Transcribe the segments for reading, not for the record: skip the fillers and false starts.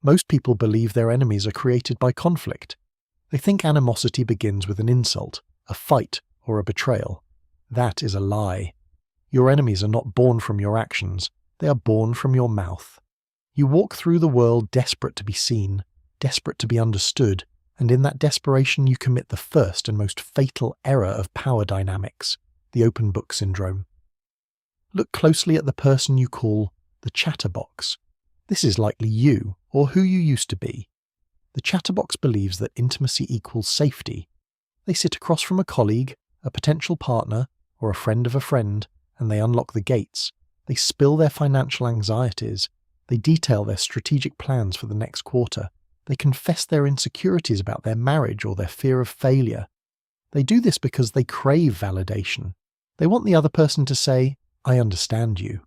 Most people believe their enemies are created by conflict. They think animosity begins with an insult, a fight, or a betrayal. That is a lie. Your enemies are not born from your actions, they are born from your mouth. You walk through the world desperate to be seen, desperate to be understood, and in that desperation you commit the first and most fatal error of power dynamics, the open book syndrome. Look closely at the person you call the chatterbox. This is likely you, or who you used to be. The chatterbox believes that intimacy equals safety. They sit across from a colleague, a potential partner, or a friend of a friend, and they unlock the gates. They spill their financial anxieties. They detail their strategic plans for the next quarter. They confess their insecurities about their marriage or their fear of failure. They do this because they crave validation. They want the other person to say, "I understand you."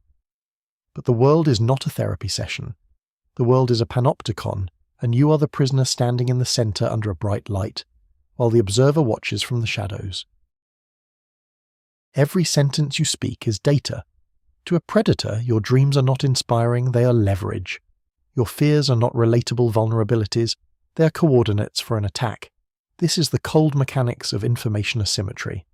But the world is not a therapy session. The world is a panopticon, and you are the prisoner standing in the center under a bright light, while the observer watches from the shadows. Every sentence you speak is data. To a predator, your dreams are not inspiring, they are leverage. Your fears are not relatable vulnerabilities, they are coordinates for an attack. This is the cold mechanics of information asymmetry.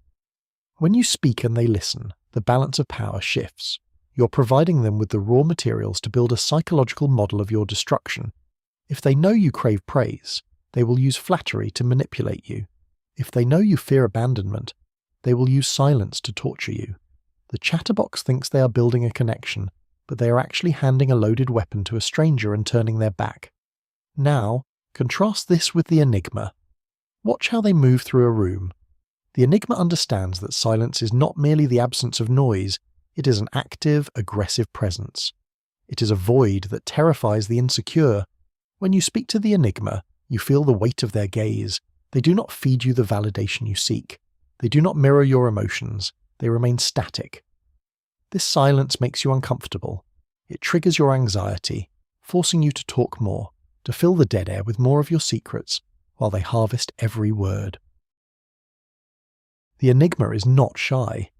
When you speak and they listen, the balance of power shifts. You're providing them with the raw materials to build a psychological model of your destruction. If they know you crave praise, they will use flattery to manipulate you. If they know you fear abandonment, they will use silence to torture you. The chatterbox thinks they are building a connection, but they are actually handing a loaded weapon to a stranger and turning their back. Now, contrast this with the Enigma. Watch how they move through a room. The Enigma understands that silence is not merely the absence of noise, it is an active, aggressive presence. It is a void that terrifies the insecure. When you speak to the Enigma, you feel the weight of their gaze. They do not feed you the validation you seek. They do not mirror your emotions. They remain static. This silence makes you uncomfortable. It triggers your anxiety, forcing you to talk more, to fill the dead air with more of your secrets, while they harvest every word. The Enigma is not shy.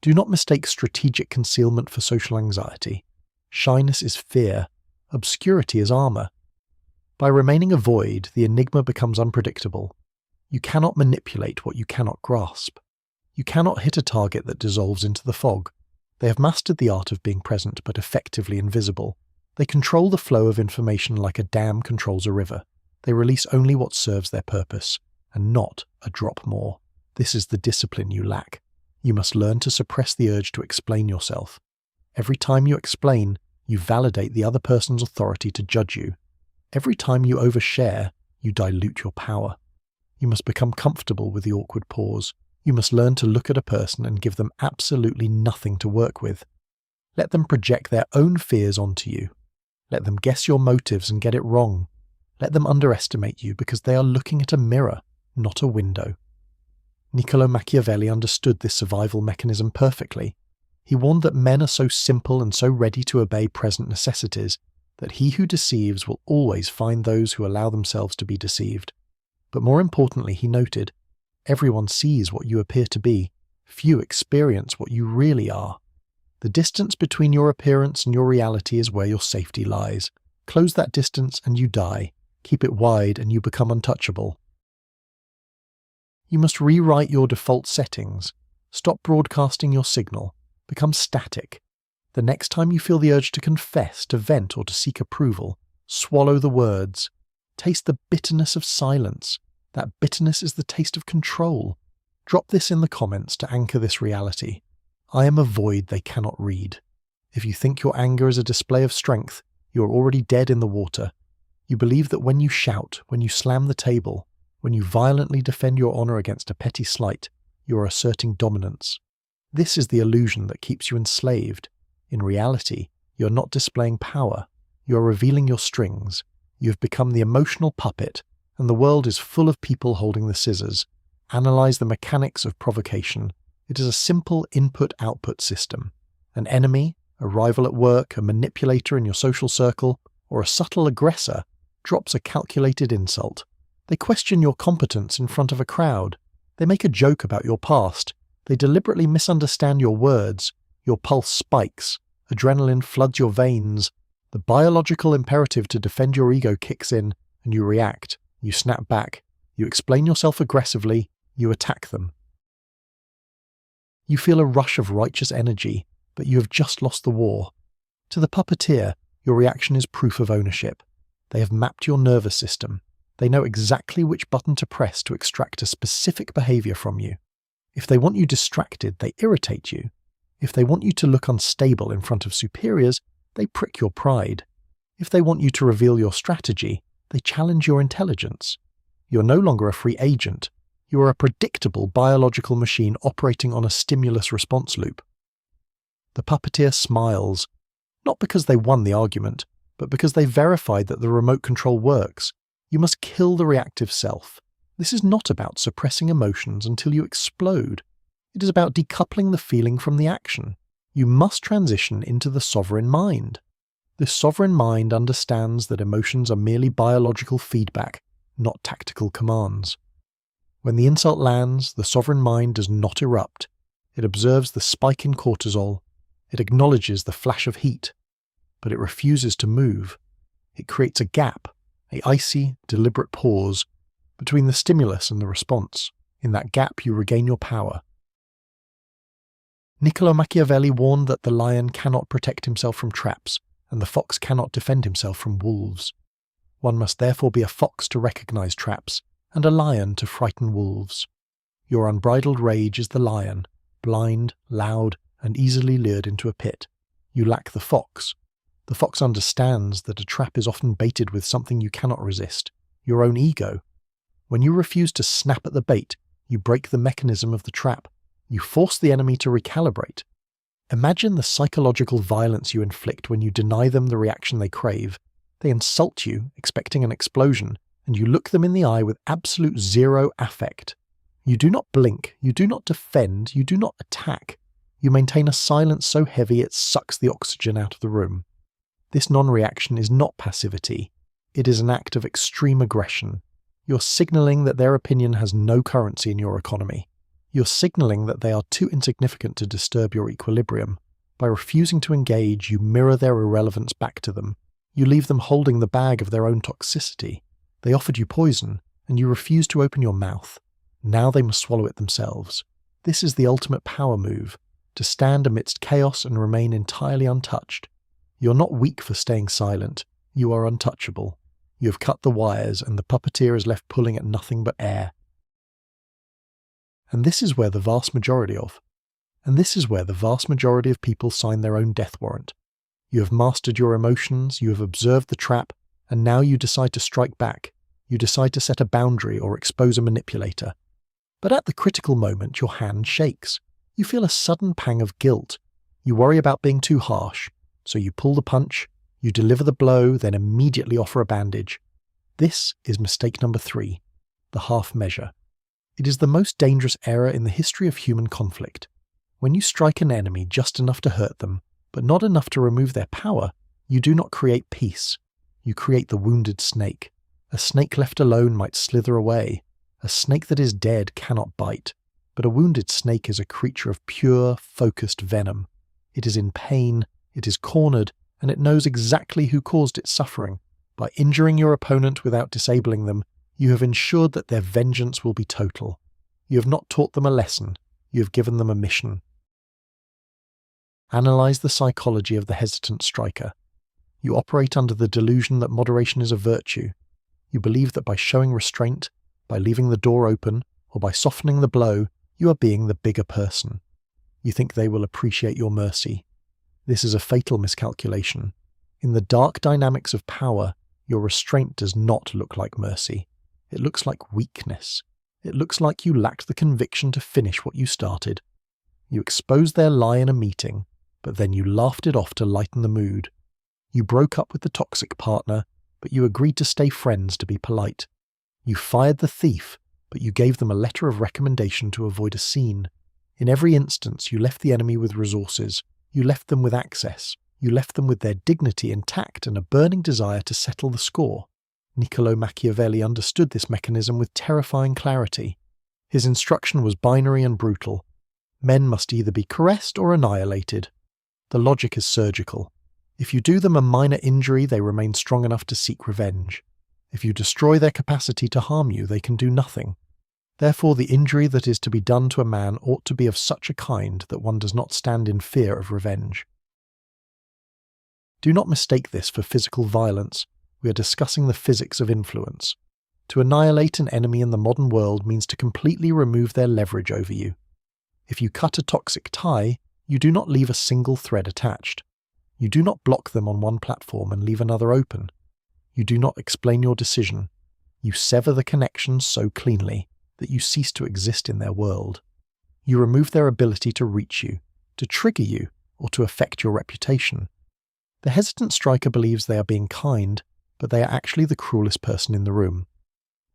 Do not mistake strategic concealment for social anxiety. Shyness is fear. Obscurity is armor. By remaining a void, the Enigma becomes unpredictable. You cannot manipulate what you cannot grasp. You cannot hit a target that dissolves into the fog. They have mastered the art of being present but effectively invisible. They control the flow of information like a dam controls a river. They release only what serves their purpose, and not a drop more. This is the discipline you lack. You must learn to suppress the urge to explain yourself. Every time you explain, you validate the other person's authority to judge you. Every time you overshare, you dilute your power. You must become comfortable with the awkward pause. You must learn to look at a person and give them absolutely nothing to work with. Let them project their own fears onto you. Let them guess your motives and get it wrong. Let them underestimate you because they are looking at a mirror, not a window. Niccolò Machiavelli understood this survival mechanism perfectly. He warned that men are so simple and so ready to obey present necessities that he who deceives will always find those who allow themselves to be deceived. But more importantly, he noted, everyone sees what you appear to be. Few experience what you really are. The distance between your appearance and your reality is where your safety lies. Close that distance and you die. Keep it wide and you become untouchable. You must rewrite your default settings. Stop broadcasting your signal. Become static. The next time you feel the urge to confess, to vent, or to seek approval, swallow the words. Taste the bitterness of silence. That bitterness is the taste of control. Drop this in the comments to anchor this reality. I am a void they cannot read. If you think your anger is a display of strength, you are already dead in the water. You believe that when you shout, when you slam the table, when you violently defend your honor against a petty slight, you are asserting dominance. This is the illusion that keeps you enslaved. In reality, you are not displaying power. You are revealing your strings. You have become the emotional puppet, and the world is full of people holding the scissors. Analyze the mechanics of provocation. It is a simple input-output system. An enemy, a rival at work, a manipulator in your social circle, or a subtle aggressor drops a calculated insult. They question your competence in front of a crowd. They make a joke about your past. They deliberately misunderstand your words. Your pulse spikes. Adrenaline floods your veins. The biological imperative to defend your ego kicks in, and you react, you snap back, you explain yourself aggressively, you attack them. You feel a rush of righteous energy, but you have just lost the war. To the puppeteer, your reaction is proof of ownership. They have mapped your nervous system. They know exactly which button to press to extract a specific behavior from you. If they want you distracted, they irritate you. If they want you to look unstable in front of superiors, they prick your pride. If they want you to reveal your strategy, they challenge your intelligence. You're no longer a free agent. You are a predictable biological machine operating on a stimulus-response loop. The puppeteer smiles, not because they won the argument, but because they verified that the remote control works. You must kill the reactive self. This is not about suppressing emotions until you explode. It is about decoupling the feeling from the action. You must transition into the sovereign mind. This sovereign mind understands that emotions are merely biological feedback, not tactical commands. When the insult lands, the sovereign mind does not erupt. It observes the spike in cortisol. It acknowledges the flash of heat. But it refuses to move. It creates a gap, an icy, deliberate pause, between the stimulus and the response. In that gap you regain your power. Niccolò Machiavelli warned that the lion cannot protect himself from traps, and the fox cannot defend himself from wolves. One must therefore be a fox to recognize traps, and a lion to frighten wolves. Your unbridled rage is the lion, blind, loud, and easily lured into a pit. You lack the fox. The fox understands that a trap is often baited with something you cannot resist, your own ego. When you refuse to snap at the bait, you break the mechanism of the trap. You force the enemy to recalibrate. Imagine the psychological violence you inflict when you deny them the reaction they crave. They insult you, expecting an explosion, and you look them in the eye with absolute zero affect. You do not blink, you do not defend, you do not attack. You maintain a silence so heavy it sucks the oxygen out of the room. This non-reaction is not passivity. It is an act of extreme aggression. You're signaling that their opinion has no currency in your economy. You're signaling that they are too insignificant to disturb your equilibrium. By refusing to engage, you mirror their irrelevance back to them. You leave them holding the bag of their own toxicity. They offered you poison, and you refuse to open your mouth. Now they must swallow it themselves. This is the ultimate power move, to stand amidst chaos and remain entirely untouched. You're not weak for staying silent. You are untouchable. You have cut the wires, and the puppeteer is left pulling at nothing but air. And this is where the vast majority of people sign their own death warrant. You have mastered your emotions, you have observed the trap, and now you decide to strike back. You decide to set a boundary or expose a manipulator. But at the critical moment, your hand shakes. You feel a sudden pang of guilt. You worry about being too harsh, so you pull the punch, you deliver the blow, then immediately offer a bandage. This is mistake number 3, the half measure. It is the most dangerous error in the history of human conflict. When you strike an enemy just enough to hurt them, but not enough to remove their power, you do not create peace. You create the wounded snake. A snake left alone might slither away. A snake that is dead cannot bite. But a wounded snake is a creature of pure, focused venom. It is in pain, it is cornered, and it knows exactly who caused its suffering. By injuring your opponent without disabling them, you have ensured that their vengeance will be total. You have not taught them a lesson, you have given them a mission. Analyze the psychology of the hesitant striker. You operate under the delusion that moderation is a virtue. You believe that by showing restraint, by leaving the door open, or by softening the blow, you are being the bigger person. You think they will appreciate your mercy. This is a fatal miscalculation. In the dark dynamics of power, your restraint does not look like mercy. It looks like weakness. It looks like you lacked the conviction to finish what you started. You exposed their lie in a meeting, but then you laughed it off to lighten the mood. You broke up with the toxic partner, but you agreed to stay friends to be polite. You fired the thief, but you gave them a letter of recommendation to avoid a scene. In every instance, you left the enemy with resources. You left them with access. You left them with their dignity intact and a burning desire to settle the score. Niccolò Machiavelli understood this mechanism with terrifying clarity. His instruction was binary and brutal. Men must either be caressed or annihilated. The logic is surgical. If you do them a minor injury, they remain strong enough to seek revenge. If you destroy their capacity to harm you, they can do nothing. Therefore, the injury that is to be done to a man ought to be of such a kind that one does not stand in fear of revenge. Do not mistake this for physical violence. We are discussing the physics of influence. To annihilate an enemy in the modern world means to completely remove their leverage over you. If you cut a toxic tie, you do not leave a single thread attached. You do not block them on one platform and leave another open. You do not explain your decision. You sever the connections so cleanly that you cease to exist in their world. You remove their ability to reach you, to trigger you, or to affect your reputation. The hesitant striker believes they are being kind, but they are actually the cruelest person in the room.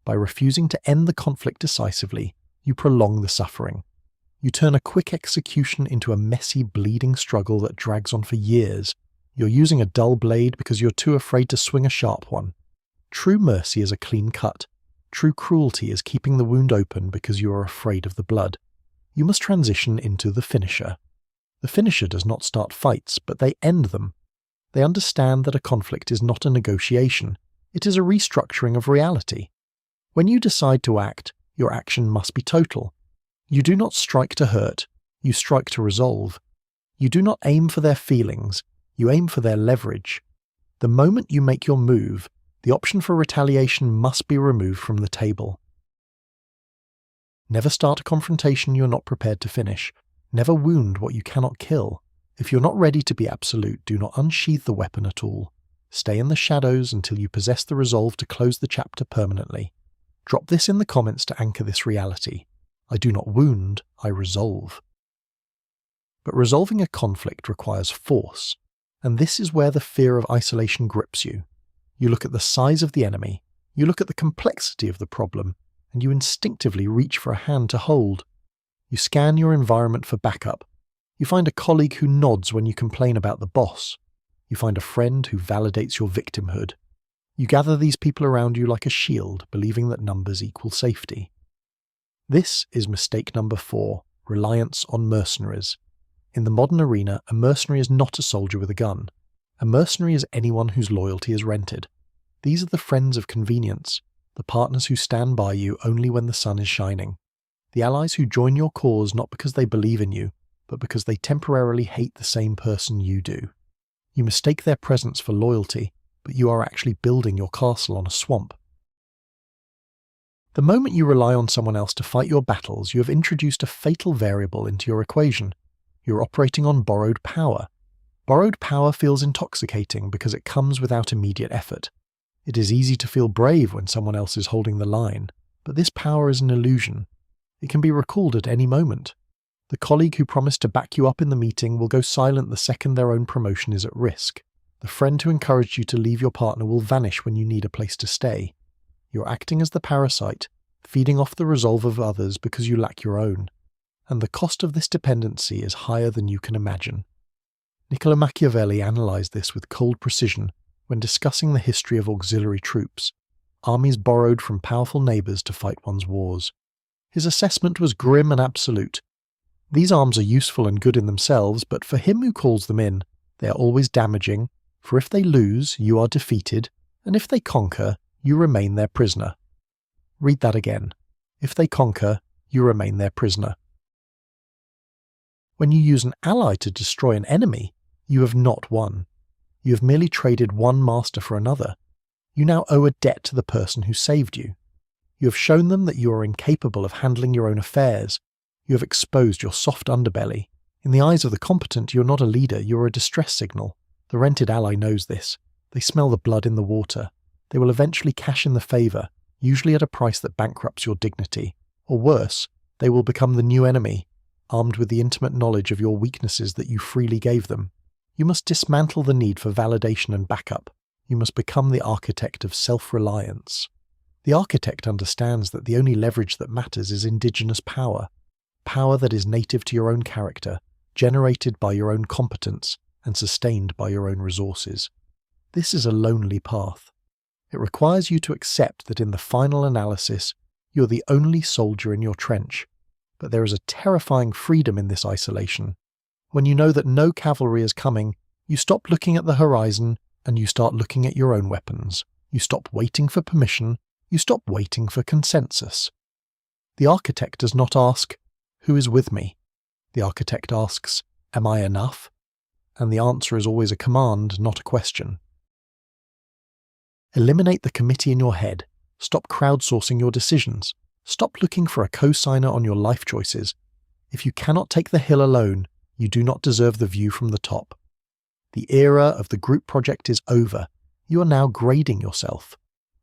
By refusing to end the conflict decisively, you prolong the suffering. You turn a quick execution into a messy, bleeding struggle that drags on for years. You're using a dull blade because you're too afraid to swing a sharp one. True mercy is a clean cut. True cruelty is keeping the wound open because you are afraid of the blood. You must transition into the finisher. The finisher does not start fights, but they end them. They understand that a conflict is not a negotiation. It is a restructuring of reality. When you decide to act, your action must be total. You do not strike to hurt, you strike to resolve. You do not aim for their feelings, you aim for their leverage. The moment you make your move, the option for retaliation must be removed from the table. Never start a confrontation you are not prepared to finish. Never wound what you cannot kill. If you're not ready to be absolute, do not unsheath the weapon at all. Stay in the shadows until you possess the resolve to close the chapter permanently. Drop this in the comments to anchor this reality. I do not wound, I resolve. But resolving a conflict requires force, and this is where the fear of isolation grips you. You look at the size of the enemy, you look at the complexity of the problem, and you instinctively reach for a hand to hold. You scan your environment for backup. You find a colleague who nods when you complain about the boss. You find a friend who validates your victimhood. You gather these people around you like a shield, believing that numbers equal safety. This is mistake number 4, reliance on mercenaries. In the modern arena, a mercenary is not a soldier with a gun. A mercenary is anyone whose loyalty is rented. These are the friends of convenience, the partners who stand by you only when the sun is shining. The allies who join your cause not because they believe in you, but because they temporarily hate the same person you do. You mistake their presence for loyalty, but you are actually building your castle on a swamp. The moment you rely on someone else to fight your battles, you have introduced a fatal variable into your equation. You're operating on borrowed power. Borrowed power feels intoxicating because it comes without immediate effort. It is easy to feel brave when someone else is holding the line, but this power is an illusion. It can be recalled at any moment. The colleague who promised to back you up in the meeting will go silent the second their own promotion is at risk. The friend who encouraged you to leave your partner will vanish when you need a place to stay. You're acting as the parasite, feeding off the resolve of others because you lack your own. And the cost of this dependency is higher than you can imagine. Niccolò Machiavelli analysed this with cold precision when discussing the history of auxiliary troops, armies borrowed from powerful neighbours to fight one's wars. His assessment was grim and absolute. These arms are useful and good in themselves, but for him who calls them in, they are always damaging, for if they lose, you are defeated, and if they conquer, you remain their prisoner. Read that again. If they conquer, you remain their prisoner. When you use an ally to destroy an enemy, you have not won. You have merely traded one master for another. You now owe a debt to the person who saved you. You have shown them that you are incapable of handling your own affairs. You have exposed your soft underbelly. In the eyes of the competent, you are not a leader, you are a distress signal. The rented ally knows this. They smell the blood in the water. They will eventually cash in the favour, usually at a price that bankrupts your dignity. Or worse, they will become the new enemy, armed with the intimate knowledge of your weaknesses that you freely gave them. You must dismantle the need for validation and backup. You must become the architect of self-reliance. The architect understands that the only leverage that matters is indigenous power. Power that is native to your own character, generated by your own competence, and sustained by your own resources. This is a lonely path. It requires you to accept that in the final analysis, you're the only soldier in your trench. But there is a terrifying freedom in this isolation. When you know that no cavalry is coming, You stop looking at the horizon and you start looking at your own weapons. You stop waiting for permission. You stop waiting for consensus. The architect does not ask, "Who is with me?" The architect asks, "Am I enough?" And the answer is always a command, not a question. Eliminate the committee in your head. Stop crowdsourcing your decisions. Stop looking for a co-signer on your life choices. If you cannot take the hill alone, you do not deserve the view from the top. The era of the group project is over. You are now grading yourself.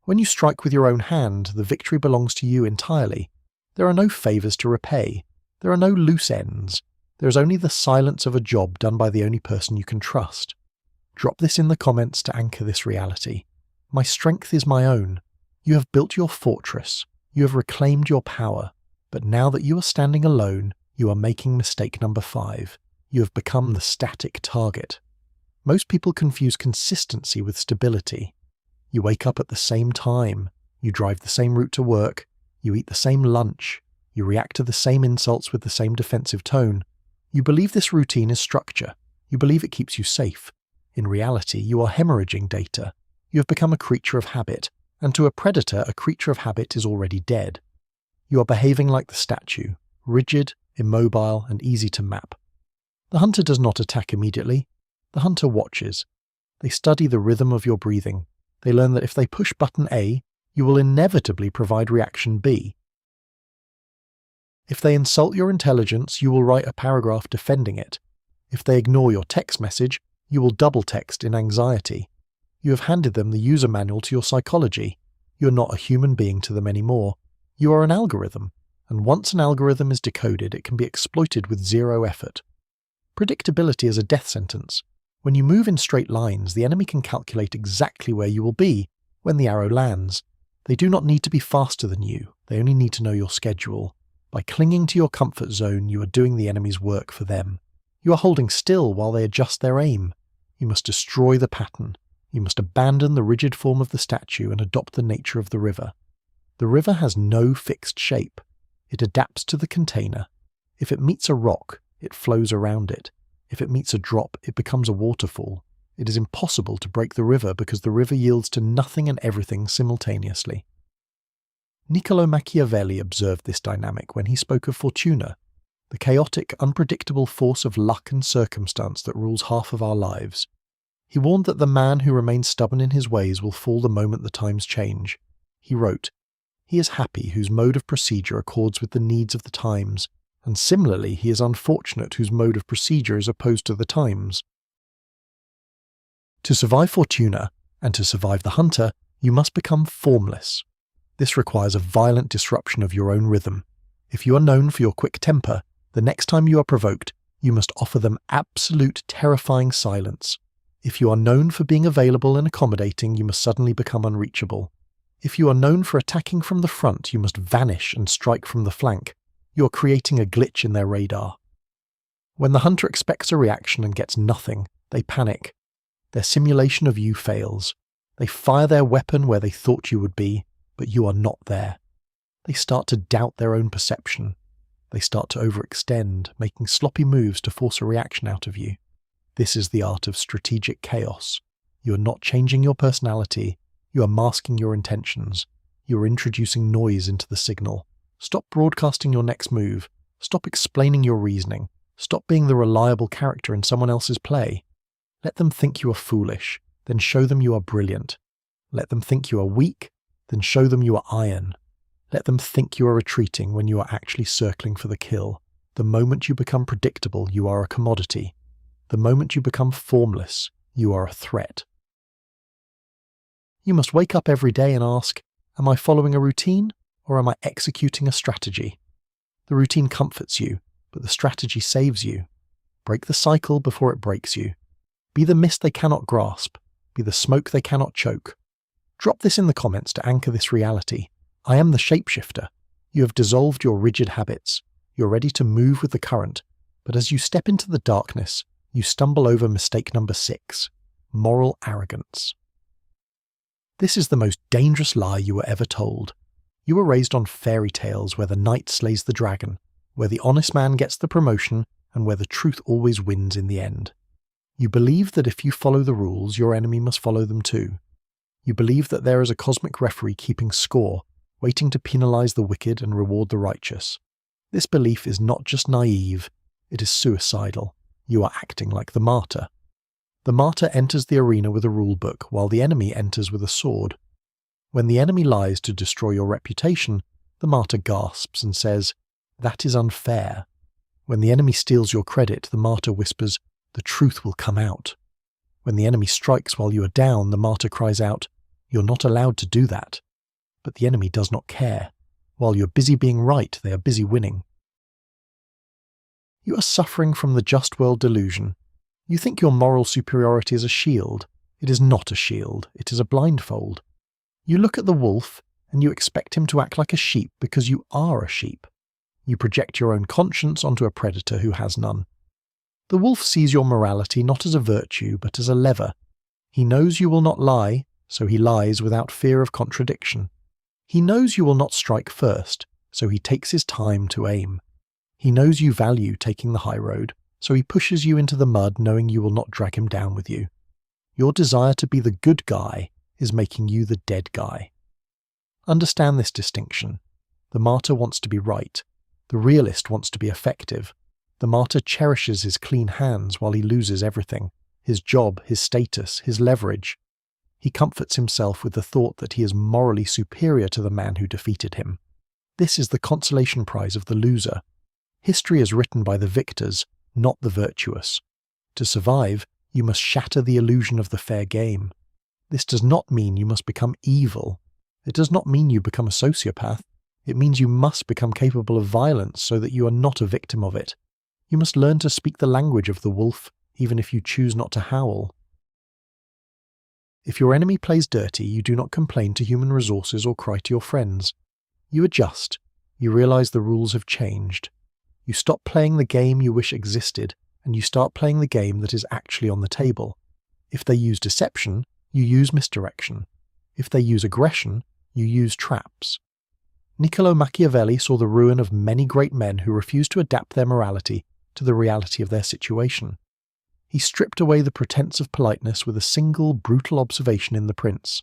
When you strike with your own hand, the victory belongs to you entirely. There are no favours to repay. There are no loose ends. There is only the silence of a job done by the only person you can trust. Drop this in the comments to anchor this reality. My strength is my own. You have built your fortress. You have reclaimed your power. But now that you are standing alone, you are making mistake number 5. You have become the static target. Most people confuse consistency with stability. You wake up at the same time. You drive the same route to work. You eat the same lunch. You react to the same insults with the same defensive tone. You believe this routine is structure. You believe it keeps you safe. In reality, you are hemorrhaging data. You have become a creature of habit, and to a predator, a creature of habit is already dead. You are behaving like the statue, rigid, immobile, and easy to map. The hunter does not attack immediately. The hunter watches. They study the rhythm of your breathing. They learn that if they push button A, you will inevitably provide reaction B. If they insult your intelligence, you will write a paragraph defending it. If they ignore your text message, you will double text in anxiety. You have handed them the user manual to your psychology. You are not a human being to them anymore. You are an algorithm, and once an algorithm is decoded, it can be exploited with zero effort. Predictability is a death sentence. When you move in straight lines, the enemy can calculate exactly where you will be when the arrow lands. They do not need to be faster than you. They only need to know your schedule. By clinging to your comfort zone, you are doing the enemy's work for them. You are holding still while they adjust their aim. You must destroy the pattern. You must abandon the rigid form of the statue and adopt the nature of the river. The river has no fixed shape. It adapts to the container. If it meets a rock, it flows around it. If it meets a drop, it becomes a waterfall. It is impossible to break the river because the river yields to nothing and everything simultaneously. Niccolò Machiavelli observed this dynamic when he spoke of fortuna, the chaotic, unpredictable force of luck and circumstance that rules half of our lives. He warned that the man who remains stubborn in his ways will fall the moment the times change. He wrote, "He is happy whose mode of procedure accords with the needs of the times, and similarly he is unfortunate whose mode of procedure is opposed to the times." To survive fortuna, and to survive the hunter, you must become formless. This requires a violent disruption of your own rhythm. If you are known for your quick temper, the next time you are provoked, you must offer them absolute terrifying silence. If you are known for being available and accommodating, you must suddenly become unreachable. If you are known for attacking from the front, you must vanish and strike from the flank. You are creating a glitch in their radar. When the hunter expects a reaction and gets nothing, they panic. Their simulation of you fails. They fire their weapon where they thought you would be, but you are not there. They start to doubt their own perception. They start to overextend, making sloppy moves to force a reaction out of you. This is the art of strategic chaos. You are not changing your personality. You are masking your intentions. You are introducing noise into the signal. Stop broadcasting your next move. Stop explaining your reasoning. Stop being the reliable character in someone else's play. Let them think you are foolish, then show them you are brilliant. Let them think you are weak, then show them you are iron. Let them think you are retreating when you are actually circling for the kill. The moment you become predictable, you are a commodity. The moment you become formless, you are a threat. You must wake up every day and ask, am I following a routine or am I executing a strategy? The routine comforts you, but the strategy saves you. Break the cycle before it breaks you. Be the mist they cannot grasp. Be the smoke they cannot choke. Drop this in the comments to anchor this reality. I am the shapeshifter. You have dissolved your rigid habits. You're ready to move with the current. But as you step into the darkness, you stumble over mistake number 6, moral arrogance. This is the most dangerous lie you were ever told. You were raised on fairy tales where the knight slays the dragon, where the honest man gets the promotion, and where the truth always wins in the end. You believe that if you follow the rules, your enemy must follow them too. You believe that there is a cosmic referee keeping score, waiting to penalize the wicked and reward the righteous. This belief is not just naive, it is suicidal. You are acting like the martyr. The martyr enters the arena with a rule book, while the enemy enters with a sword. When the enemy lies to destroy your reputation, the martyr gasps and says, "That is unfair." When the enemy steals your credit, the martyr whispers, "The truth will come out." When the enemy strikes while you are down, the martyr cries out, "You're not allowed to do that." But the enemy does not care. While you're busy being right, they are busy winning. You are suffering from the just world delusion. You think your moral superiority is a shield. It is not a shield, it is a blindfold. You look at the wolf, and you expect him to act like a sheep because you are a sheep. You project your own conscience onto a predator who has none. The wolf sees your morality not as a virtue, but as a lever. He knows you will not lie, so he lies without fear of contradiction. He knows you will not strike first, so he takes his time to aim. He knows you value taking the high road, so he pushes you into the mud knowing you will not drag him down with you. Your desire to be the good guy is making you the dead guy. Understand this distinction. The martyr wants to be right. The realist wants to be effective. The martyr cherishes his clean hands while he loses everything: his job, his status, his leverage. He comforts himself with the thought that he is morally superior to the man who defeated him. This is the consolation prize of the loser. History is written by the victors, not the virtuous. To survive, you must shatter the illusion of the fair game. This does not mean you must become evil. It does not mean you become a sociopath. It means you must become capable of violence so that you are not a victim of it. You must learn to speak the language of the wolf, even if you choose not to howl. If your enemy plays dirty, you do not complain to human resources or cry to your friends. You adjust. You realize the rules have changed. You stop playing the game you wish existed, and you start playing the game that is actually on the table. If they use deception, you use misdirection. If they use aggression, you use traps. Niccolò Machiavelli saw the ruin of many great men who refused to adapt their morality to the reality of their situation. He stripped away the pretense of politeness with a single brutal observation in The Prince.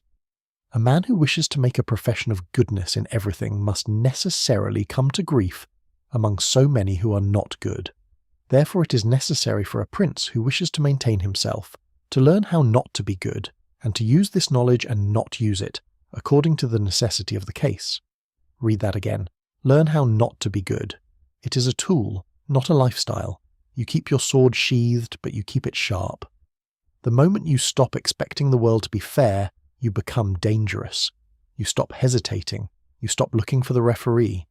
A man who wishes to make a profession of goodness in everything must necessarily come to grief among so many who are not good. Therefore it is necessary for a prince who wishes to maintain himself to learn how not to be good, and to use this knowledge and not use it, according to the necessity of the case. Read that again. Learn how not to be good. It is a tool, not a lifestyle. You keep your sword sheathed, but you keep it sharp. The moment you stop expecting the world to be fair, you become dangerous. You stop hesitating. You stop looking for the referee.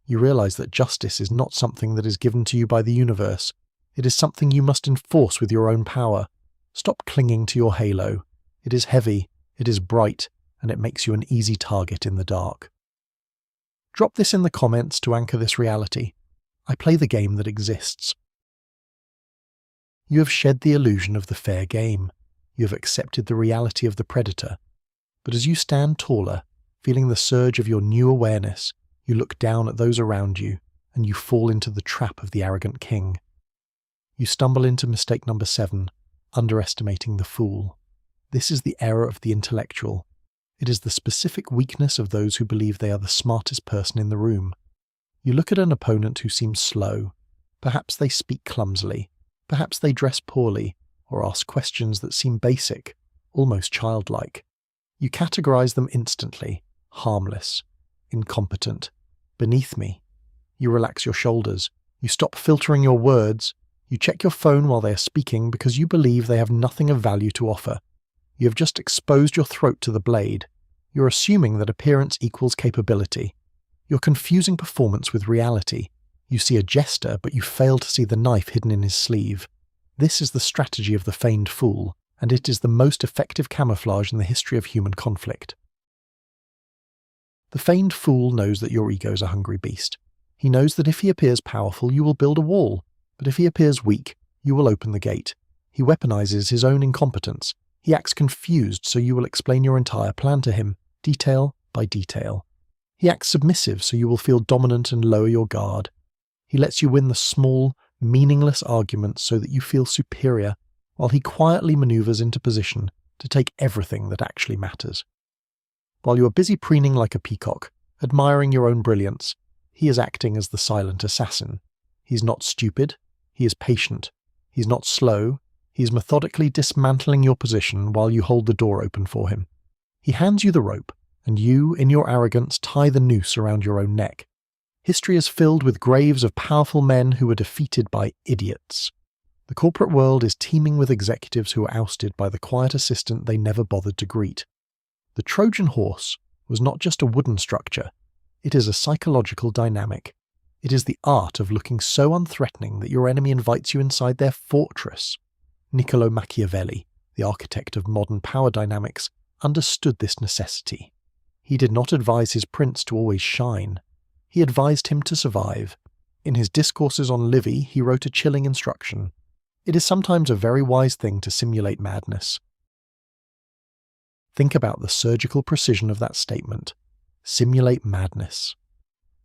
You realize that justice is not something that is given to you by the universe. It is something you must enforce with your own power. Stop clinging to your halo. It is heavy, it is bright, and it makes you an easy target in the dark. Drop this in the comments to anchor this reality. I play the game that exists. You have shed the illusion of the fair game. You have accepted the reality of the predator. But as you stand taller, feeling the surge of your new awareness, you look down at those around you, and you fall into the trap of the arrogant king. You stumble into mistake number 7, underestimating the fool. This is the error of the intellectual. It is the specific weakness of those who believe they are the smartest person in the room. You look at an opponent who seems slow. Perhaps they speak clumsily. Perhaps they dress poorly, or ask questions that seem basic, almost childlike. You categorize them instantly: harmless, incompetent, beneath me. You relax your shoulders. You stop filtering your words. You check your phone while they are speaking because you believe they have nothing of value to offer. You have just exposed your throat to the blade. You're assuming that appearance equals capability. You're confusing performance with reality. You see a jester, but you fail to see the knife hidden in his sleeve. This is the strategy of the feigned fool, and it is the most effective camouflage in the history of human conflict. The feigned fool knows that your ego is a hungry beast. He knows that if he appears powerful, you will build a wall, but if he appears weak, you will open the gate. He weaponizes his own incompetence. He acts confused, so you will explain your entire plan to him, detail by detail. He acts submissive, so you will feel dominant and lower your guard. He lets you win the small, meaningless arguments so that you feel superior. while he quietly maneuvers into position to take everything that actually matters. While you are busy preening like a peacock, admiring your own brilliance, he is acting as the silent assassin. He's not stupid, he is patient. He's not slow, he is methodically dismantling your position while you hold the door open for him. He hands you the rope, and you, in your arrogance, tie the noose around your own neck. History is filled with graves of powerful men who were defeated by idiots. The corporate world is teeming with executives who were ousted by the quiet assistant they never bothered to greet. The Trojan horse was not just a wooden structure, it is a psychological dynamic. It is the art of looking so unthreatening that your enemy invites you inside their fortress. Niccolò Machiavelli, the architect of modern power dynamics, understood this necessity. He did not advise his prince to always shine. He advised him to survive. In his discourses on Livy, he wrote a chilling instruction. It is sometimes a very wise thing to simulate madness. Think about the surgical precision of that statement. Simulate madness.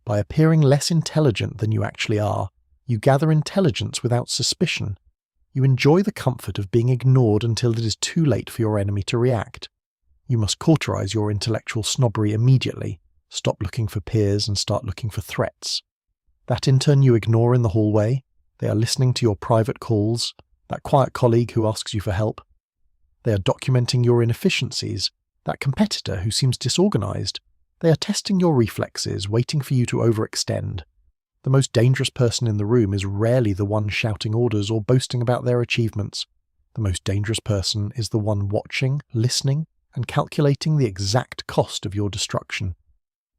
By appearing less intelligent than you actually are, you gather intelligence without suspicion. You enjoy the comfort of being ignored until it is too late for your enemy to react. You must cauterize your intellectual snobbery immediately, stop looking for peers and start looking for threats. That intern you ignore in the hallway, they are listening to your private calls, that quiet colleague who asks you for help. They are documenting your inefficiencies, that competitor who seems disorganized. They are testing your reflexes, waiting for you to overextend. The most dangerous person in the room is rarely the one shouting orders or boasting about their achievements. The most dangerous person is the one watching, listening, and calculating the exact cost of your destruction.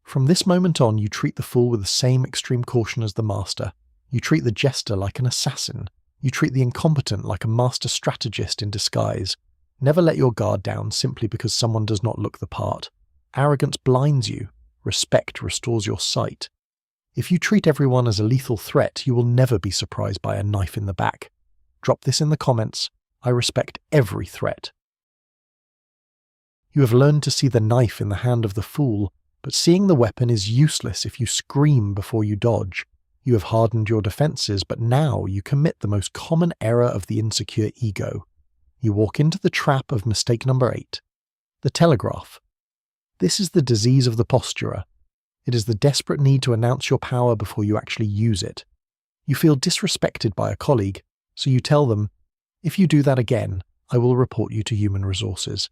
From this moment on, you treat the fool with the same extreme caution as the master. You treat the jester like an assassin. You treat the incompetent like a master strategist in disguise. Never let your guard down simply because someone does not look the part. Arrogance blinds you. Respect restores your sight. If you treat everyone as a lethal threat, you will never be surprised by a knife in the back. Drop this in the comments. I respect every threat. You have learned to see the knife in the hand of the fool, but seeing the weapon is useless if you scream before you dodge. You have hardened your defenses, but now you commit the most common error of the insecure ego. You walk into the trap of mistake number 8. The telegraph. This is the disease of the posturer. It is the desperate need to announce your power before you actually use it. You feel disrespected by a colleague, so you tell them, "If you do that again, I will report you to human resources."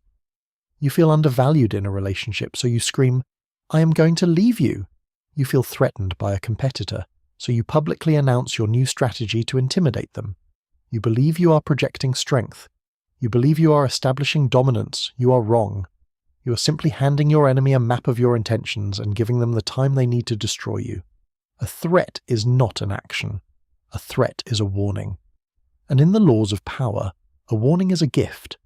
You feel undervalued in a relationship, so you scream, "I am going to leave you." You feel threatened by a competitor, so you publicly announce your new strategy to intimidate them. You believe you are projecting strength. You believe you are establishing dominance. You are wrong. You are simply handing your enemy a map of your intentions and giving them the time they need to destroy you. A threat is not an action. A threat is a warning. And in the laws of power, a warning is a gift.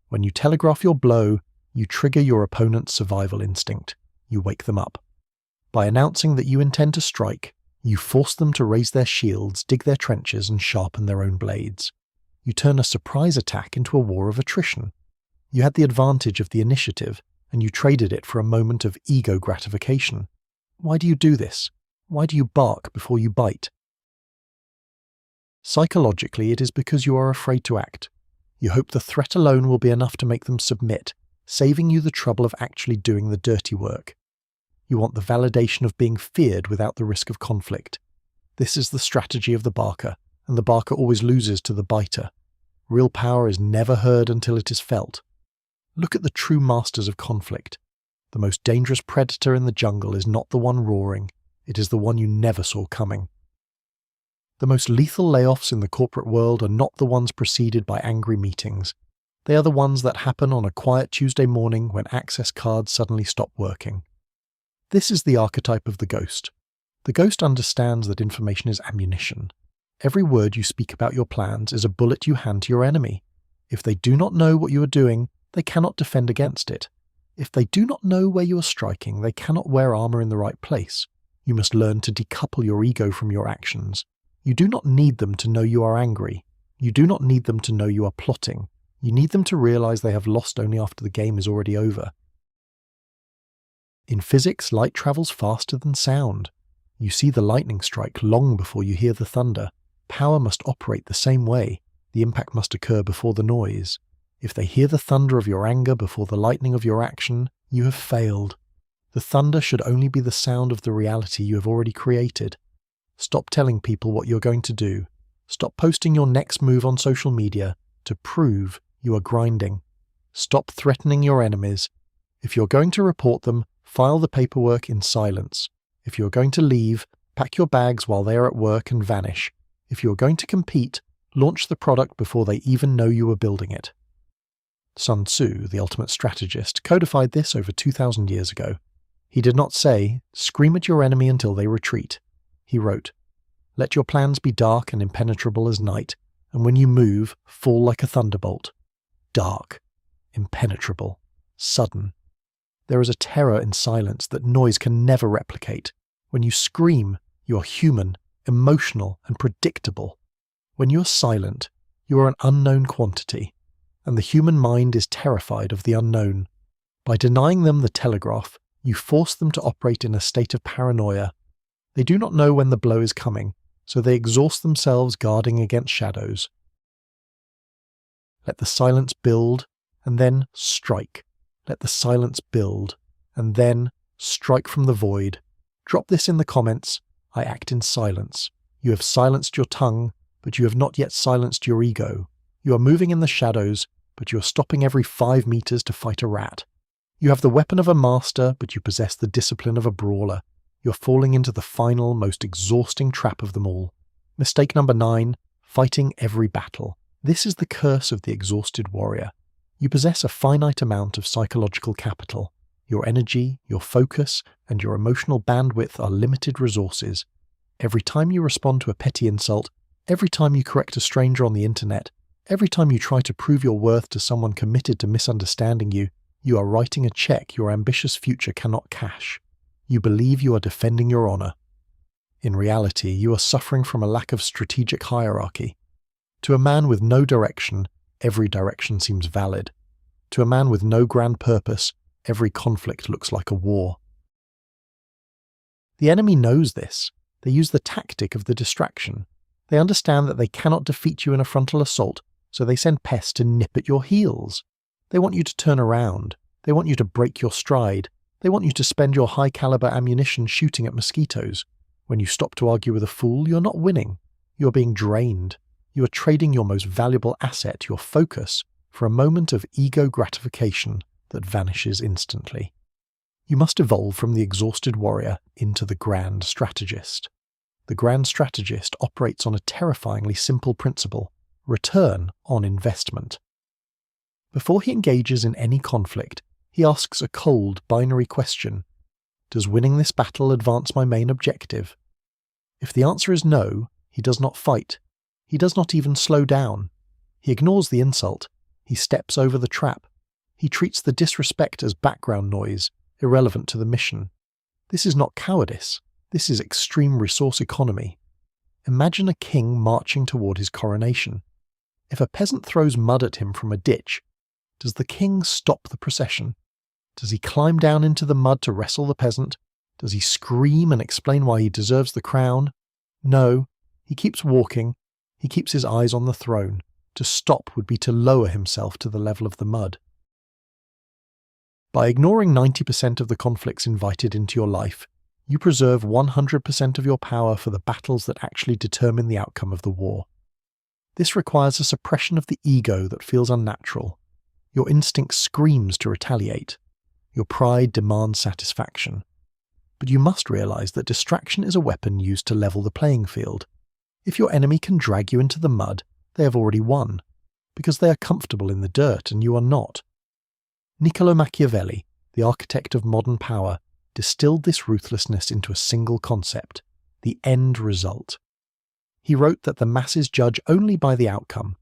When you telegraph your blow, you trigger your opponent's survival instinct. You wake them up. By announcing that you intend to strike, you force them to raise their shields, dig their trenches, and sharpen their own blades. You turn a surprise attack into a war of attrition. You had the advantage of the initiative, and you traded it for a moment of ego gratification. Why do you do this? Why do you bark before you bite? Psychologically, it is because you are afraid to act. You hope the threat alone will be enough to make them submit, saving you the trouble of actually doing the dirty work. You want the validation of being feared without the risk of conflict. This is the strategy of the barker, and the barker always loses to the biter. Real power is never heard until it is felt. Look at the true masters of conflict. The most dangerous predator in the jungle is not the one roaring, it is the one you never saw coming. The most lethal layoffs in the corporate world are not the ones preceded by angry meetings. They are the ones that happen on a quiet Tuesday morning when access cards suddenly stop working. This is the archetype of the ghost. The ghost understands that information is ammunition. Every word you speak about your plans is a bullet you hand to your enemy. If they do not know what you are doing, they cannot defend against it. If they do not know where you are striking, they cannot wear armor in the right place. You must learn to decouple your ego from your actions. You do not need them to know you are angry. You do not need them to know you are plotting. You need them to realize they have lost only after the game is already over. In physics, light travels faster than sound. You see the lightning strike long before you hear the thunder. Power must operate the same way. The impact must occur before the noise. If they hear the thunder of your anger before the lightning of your action, you have failed. The thunder should only be the sound of the reality you have already created. Stop telling people what you're going to do. Stop posting your next move on social media to prove you are grinding. Stop threatening your enemies. If you're going to report them, file the paperwork in silence. If you're going to leave, pack your bags while they are at work and vanish. If you're going to compete, launch the product before they even know you were building it. Sun Tzu, the ultimate strategist, codified this over 2,000 years ago. He did not say, "Scream at your enemy until they retreat." He wrote, "Let your plans be dark and impenetrable as night, and when you move, fall like a thunderbolt." Dark, impenetrable, sudden. There is a terror in silence that noise can never replicate. When you scream, you are human, emotional, and predictable. When you are silent, you are an unknown quantity, and the human mind is terrified of the unknown. By denying them the telegraph, you force them to operate in a state of paranoia. They do not know when the blow is coming, so they exhaust themselves guarding against shadows. Let the silence build, and then strike. Let the silence build, and then strike from the void. Drop this in the comments. I act in silence. You have silenced your tongue, but you have not yet silenced your ego. You are moving in the shadows, but you are stopping every 5 meters to fight a rat. You have the weapon of a master, but you possess the discipline of a brawler. You're falling into the final, most exhausting trap of them all. Mistake number 9, fighting every battle. This is the curse of the exhausted warrior. You possess a finite amount of psychological capital. Your energy, your focus, and your emotional bandwidth are limited resources. Every time you respond to a petty insult, every time you correct a stranger on the internet, every time you try to prove your worth to someone committed to misunderstanding you, you are writing a check your ambitious future cannot cash. You believe you are defending your honor. In reality, you are suffering from a lack of strategic hierarchy. To a man with no direction, every direction seems valid. To a man with no grand purpose, every conflict looks like a war. The enemy knows this. They use the tactic of the distraction. They understand that they cannot defeat you in a frontal assault, so they send pests to nip at your heels. They want you to turn around. They want you to break your stride. They want you to spend your high-caliber ammunition shooting at mosquitoes. When you stop to argue with a fool, you're not winning. You are being drained. You are trading your most valuable asset, your focus, for a moment of ego gratification that vanishes instantly. You must evolve from the exhausted warrior into the grand strategist. The grand strategist operates on a terrifyingly simple principle: return on investment. Before he engages in any conflict, he asks a cold, binary question. Does winning this battle advance my main objective? If the answer is no, he does not fight. He does not even slow down. He ignores the insult. He steps over the trap. He treats the disrespect as background noise, irrelevant to the mission. This is not cowardice. This is extreme resource economy. Imagine a king marching toward his coronation. If a peasant throws mud at him from a ditch, does the king stop the procession? Does he climb down into the mud to wrestle the peasant? Does he scream and explain why he deserves the crown? No, he keeps walking. He keeps his eyes on the throne. To stop would be to lower himself to the level of the mud. By ignoring 90% of the conflicts invited into your life, you preserve 100% of your power for the battles that actually determine the outcome of the war. This requires a suppression of the ego that feels unnatural. Your instinct screams to retaliate. Your pride demands satisfaction. But you must realize that distraction is a weapon used to level the playing field. If your enemy can drag you into the mud, they have already won, because they are comfortable in the dirt and you are not. Niccolò Machiavelli, the architect of modern power, distilled this ruthlessness into a single concept: the end result. He wrote that the masses judge only by the outcome.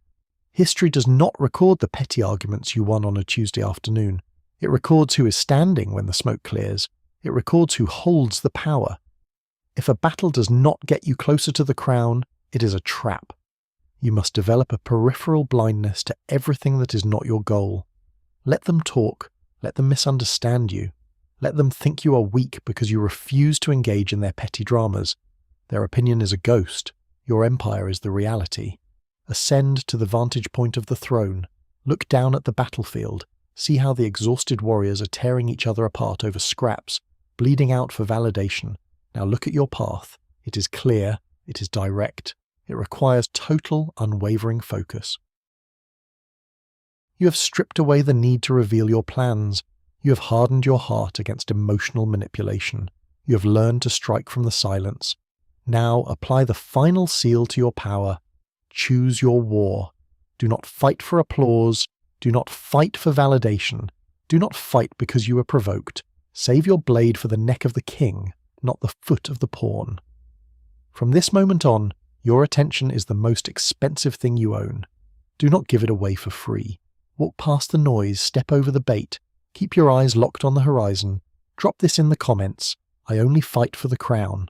History does not record the petty arguments you won on a Tuesday afternoon. It records who is standing when the smoke clears. It records who holds the power. If a battle does not get you closer to the crown, it is a trap. You must develop a peripheral blindness to everything that is not your goal. Let them talk. Let them misunderstand you. Let them think you are weak because you refuse to engage in their petty dramas. Their opinion is a ghost. Your empire is the reality. Ascend to the vantage point of the throne. Look down at the battlefield. See how the exhausted warriors are tearing each other apart over scraps, bleeding out for validation. Now look at your path. It is clear. It is direct. It requires total, unwavering focus. You have stripped away the need to reveal your plans. You have hardened your heart against emotional manipulation. You have learned to strike from the silence. Now apply the final seal to your power. Choose your war. Do not fight for applause. Do not fight for validation. Do not fight because you were provoked. Save your blade for the neck of the king, not the foot of the pawn. From this moment on, your attention is the most expensive thing you own. Do not give it away for free. Walk past the noise, step over the bait. Keep your eyes locked on the horizon. Drop this in the comments. I only fight for the crown.